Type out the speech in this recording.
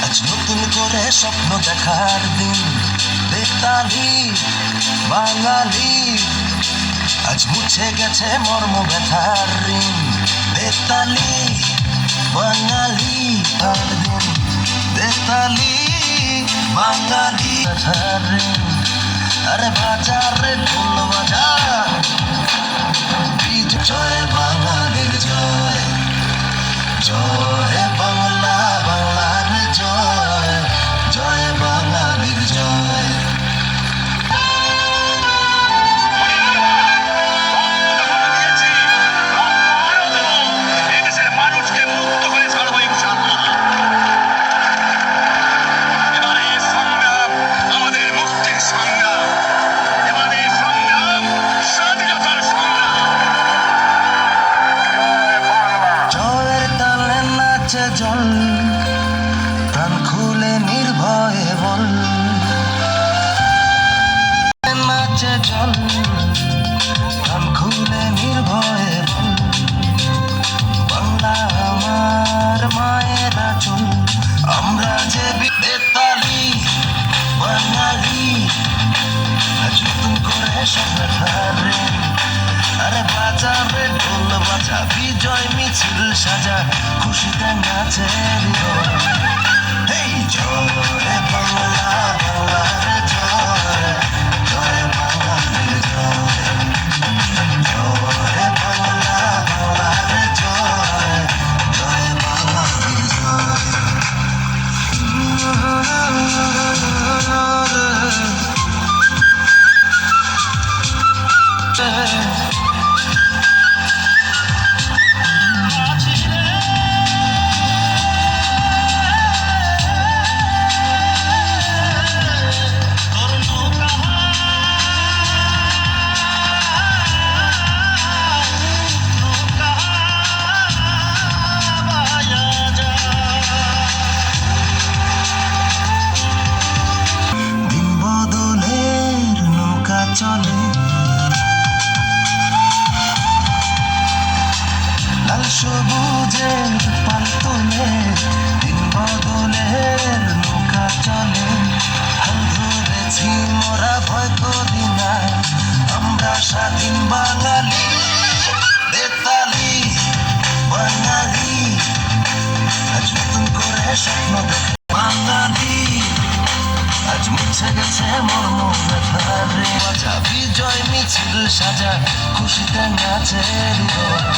আজ নতুন করে স্বপ্ন দেখার দিন। বেতালি বাঙালি, আজ মুছে গেছে মর্ম ব্যথার ঋণ। বেতালি বাঙালি আর দিন, বেতালি বাঙালি ব্যথার ঋণ। আরে বাজার রে ঢোল বাজা, জয় বাঙালির জয়, জয় বাংলা বাংলার জয়, জয় বাঙালির জয়। জল প্রাণ খুলে নির্ভয়ে বল, নাচে জল প্রাণ খুলে নির্ভয়ে বল। বাংলা আমার মায়ের আঁচল, আমরা যে বেতালি বাঙালি, আজ নতুন করে স্বপ্নের ধারে। আরে বাজারে ঢোল বাজা, বিজয় মিছিল সাজা, খুশিতে নাচে হৃদয়। এই জয় বাংলা বাংলার জয়, জয় বাঙালির জয়, জয় বাংলা বাংলার জয়, জয় বাঙালির জয়। চলে লাল সবুজের পাল তোলে, দিন বদলের নৌকা চলে। হাল ধরেছি মোরা ভয় করি না, আমরা স্বাধীন বাঙালি। বেতালি বাঙালি, আজ নতুন করে স্বপ্ন দেখে বাঙালি, আজ মুছে গেছে মর্ম ব্যথার রে। বাজা বিজয় মিছিল সাজা, খুশিতে নাচে হৃদয়।